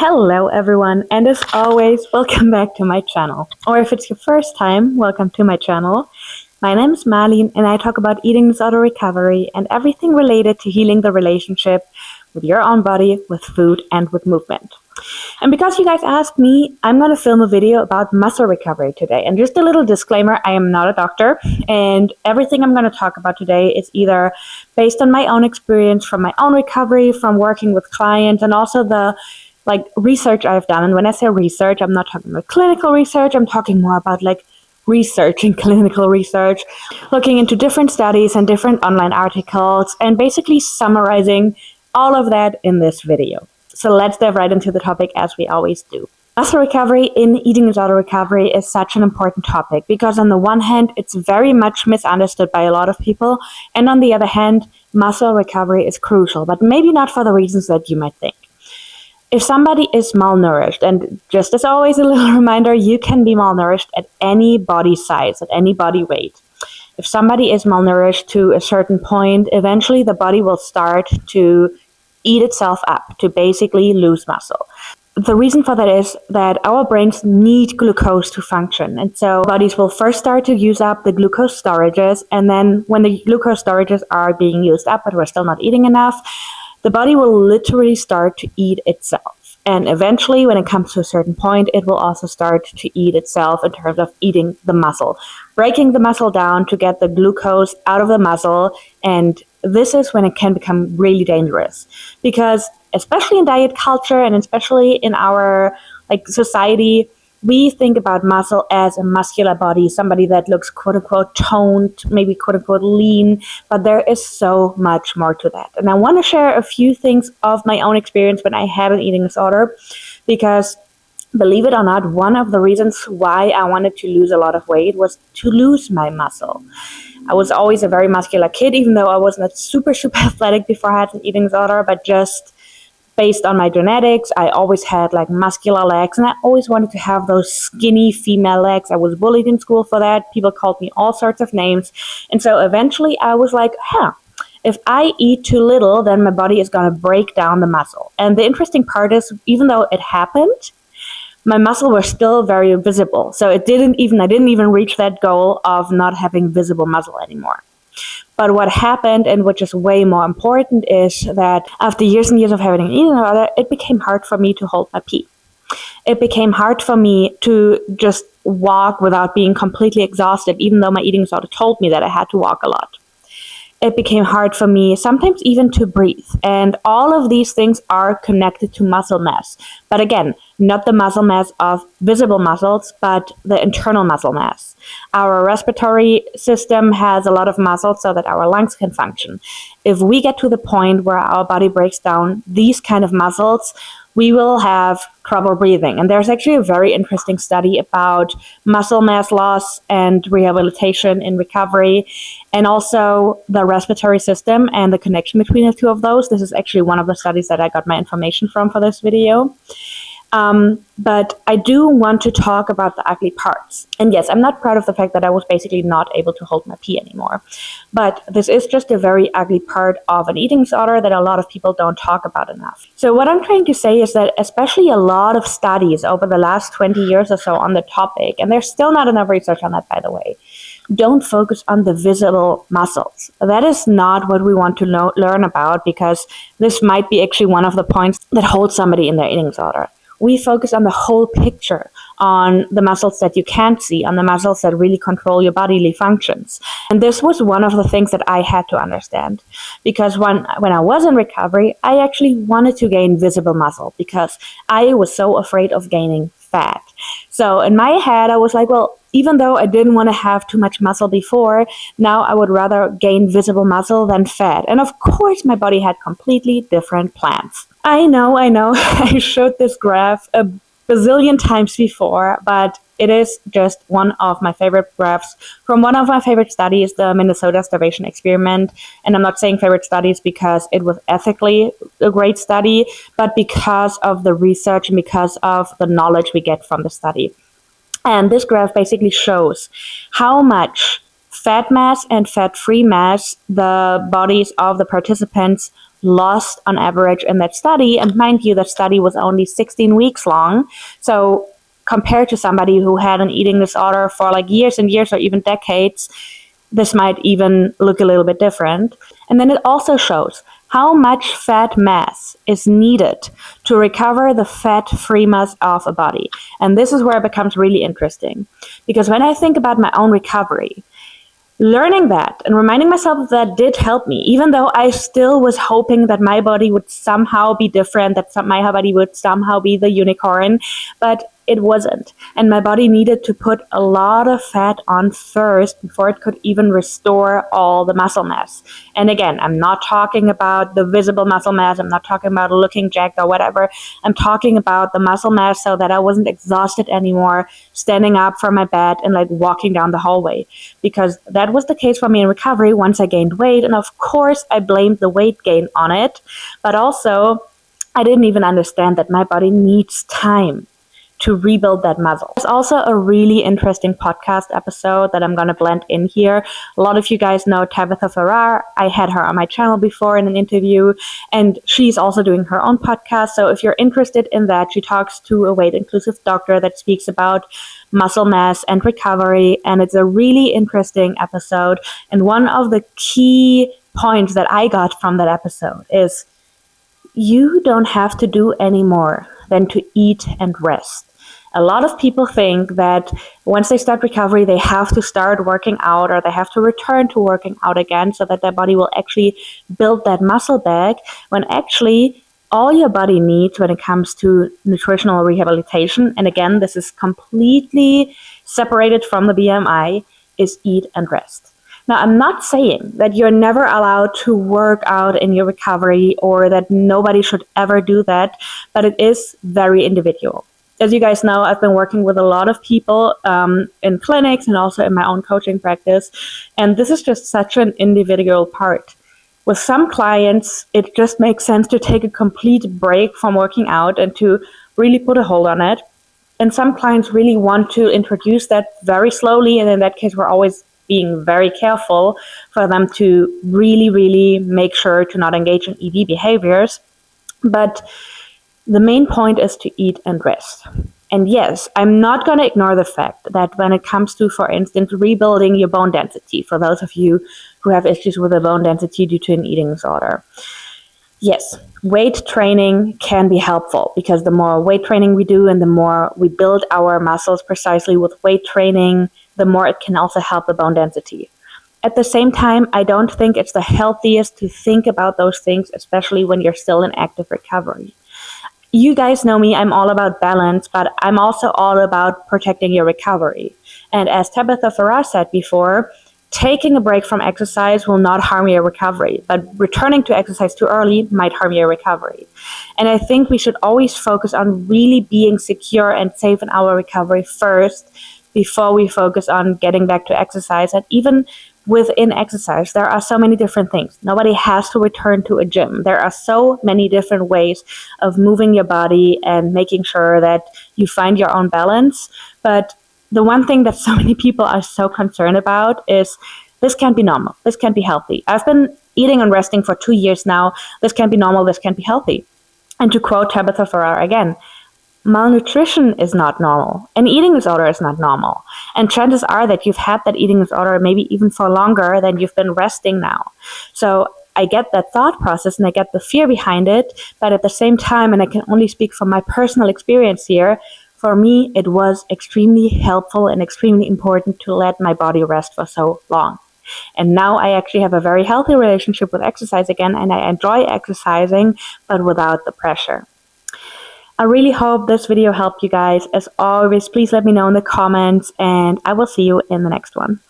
Hello everyone, and as always, welcome back to my channel. Or if it's your first time, welcome to my channel. My name is Marlene and I talk about eating disorder recovery and everything related to healing the relationship with your own body, with food, and with movement. And because you guys asked me, I'm going to film a video about muscle recovery today. And just a little disclaimer, I am not a doctor, and everything I'm going to talk about today is either based on my own experience from my own recovery, from working with clients, and also the research I've done. And when I say research, I'm not talking about clinical research, I'm talking more about research and clinical research, looking into different studies and different online articles, and basically summarizing all of that in this video. So let's dive right into the topic as we always do. Muscle recovery in eating disorder recovery is such an important topic because on the one hand, it's very much misunderstood by a lot of people. And on the other hand, muscle recovery is crucial, but maybe not for the reasons that you might think. If somebody is malnourished, and just as always, a little reminder, you can be malnourished at any body size, at any body weight. If somebody is malnourished to a certain point, eventually the body will start to eat itself up, to basically lose muscle. The reason for that is that our brains need glucose to function. And so bodies will first start to use up the glucose storages. And then when the glucose storages are being used up, but we're still not eating enough, the body will literally start to eat itself. And eventually, when it comes to a certain point, it will also start to eat itself in terms of eating the muscle, breaking the muscle down to get the glucose out of the muscle. And this is when it can become really dangerous because especially in diet culture and especially in our society, we think about muscle as a muscular body, somebody that looks quote unquote toned, maybe quote unquote lean, but there is so much more to that. And I want to share a few things of my own experience when I had an eating disorder, because believe it or not, one of the reasons why I wanted to lose a lot of weight was to lose my muscle. I was always a very muscular kid, even though I was not super athletic before I had an eating disorder, but just based on my genetics, I always had muscular legs, and I always wanted to have those skinny female legs. I was bullied in school for that. People called me all sorts of names. And so eventually I was like, if I eat too little, then my body is going to break down the muscle. And the interesting part is, even though it happened, my muscle was still very visible. So I didn't even reach that goal of not having visible muscle anymore. But what happened, and which is way more important, is that after years and years of having an eating disorder, it became hard for me to hold my pee. It became hard for me to just walk without being completely exhausted, even though my eating disorder told me that I had to walk a lot. It became hard for me sometimes even to breathe. And all of these things are connected to muscle mass. But again, not the muscle mass of visible muscles, but the internal muscle mass. Our respiratory system has a lot of muscles so that our lungs can function. If we get to the point where our body breaks down these kind of muscles, we will have trouble breathing. And there's actually a very interesting study about muscle mass loss and rehabilitation in recovery, and also the respiratory system and the connection between the two of those. This is actually one of the studies that I got my information from for this video. But I do want to talk about the ugly parts. And yes, I'm not proud of the fact that I was basically not able to hold my pee anymore. But this is just a very ugly part of an eating disorder that a lot of people don't talk about enough. So what I'm trying to say is that especially a lot of studies over the last 20 years or so on the topic, and there's still not enough research on that, by the way, don't focus on the visible muscles. That is not what we want to learn about, because this might be actually one of the points that holds somebody in their eating disorder. We focus on the whole picture, on the muscles that you can't see, on the muscles that really control your bodily functions. And this was one of the things that I had to understand. Because when I was in recovery, I actually wanted to gain visible muscle because I was so afraid of gaining fat. So in my head, I was like, well, even though I didn't want to have too much muscle before, now I would rather gain visible muscle than fat. And of course, my body had completely different plans. I know. I showed this graph a bazillion times before, but it is just one of my favorite graphs from one of my favorite studies, the Minnesota starvation experiment. And I'm not saying favorite studies because it was ethically a great study, but because of the research and because of the knowledge we get from the study. And this graph basically shows how much fat mass and fat-free mass the bodies of the participants lost on average in that study. And mind you, that study was only 16 weeks long. So compared to somebody who had an eating disorder for like years and years or even decades, this might even look a little bit different. And then it also shows how much fat mass is needed to recover the fat-free mass of a body. And this is where it becomes really interesting. Because when I think about my own recovery, learning that and reminding myself of that did help me, even though I still was hoping that my body would somehow be different, that my body would somehow be the unicorn, but it wasn't. And my body needed to put a lot of fat on first before it could even restore all the muscle mass. And again, I'm not talking about the visible muscle mass. I'm not talking about looking jacked or whatever. I'm talking about the muscle mass so that I wasn't exhausted anymore, standing up from my bed and like walking down the hallway. Because that was the case for me in recovery once I gained weight. And of course, I blamed the weight gain on it. But also, I didn't even understand that my body needs time to rebuild that muscle. There's also a really interesting podcast episode that I'm going to blend in here. A lot of you guys know Tabitha Farrar. I had her on my channel before in an interview, and she's also doing her own podcast. So if you're interested in that, she talks to a weight-inclusive doctor that speaks about muscle mass and recovery, and it's a really interesting episode. And one of the key points that I got from that episode is you don't have to do any more than to eat and rest. A lot of people think that once they start recovery, they have to start working out or they have to return to working out again so that their body will actually build that muscle back, when actually all your body needs when it comes to nutritional rehabilitation, and again, this is completely separated from the BMI, is eat and rest. Now, I'm not saying that you're never allowed to work out in your recovery or that nobody should ever do that, but it is very individual. As you guys know, I've been working with a lot of people in clinics and also in my own coaching practice, and this is just such an individual part. With some clients, it just makes sense to take a complete break from working out and to really put a hold on it. And some clients really want to introduce that very slowly, and in that case, we're always being very careful for them to really, really make sure to not engage in ED behaviors. But the main point is to eat and rest. And yes, I'm not going to ignore the fact that when it comes to, for instance, rebuilding your bone density, for those of you who have issues with the bone density due to an eating disorder, yes, weight training can be helpful, because the more weight training we do and the more we build our muscles precisely with weight training, the more it can also help the bone density. At the same time, I don't think it's the healthiest to think about those things, especially when you're still in active recovery. You guys know me, I'm all about balance, but I'm also all about protecting your recovery. And as Tabitha Farrar said before, taking a break from exercise will not harm your recovery, but returning to exercise too early might harm your recovery. And I think we should always focus on really being secure and safe in our recovery first, before we focus on getting back to exercise. And even within exercise, there are so many different things. Nobody has to return to a gym. There are so many different ways of moving your body and making sure that you find your own balance. But the one thing that so many people are so concerned about is this can't be normal. This can't be healthy. I've been eating and resting for 2 years now. This can't be normal. This can't be healthy. And to quote Tabitha Farrar again, malnutrition is not normal. An eating disorder is not normal. And chances are that you've had that eating disorder maybe even for longer than you've been resting now. So I get that thought process and I get the fear behind it, but at the same time, and I can only speak from my personal experience here, for me, it was extremely helpful and extremely important to let my body rest for so long. And now I actually have a very healthy relationship with exercise again, and I enjoy exercising, but without the pressure. I really hope this video helped you guys. As always, please let me know in the comments, and I will see you in the next one.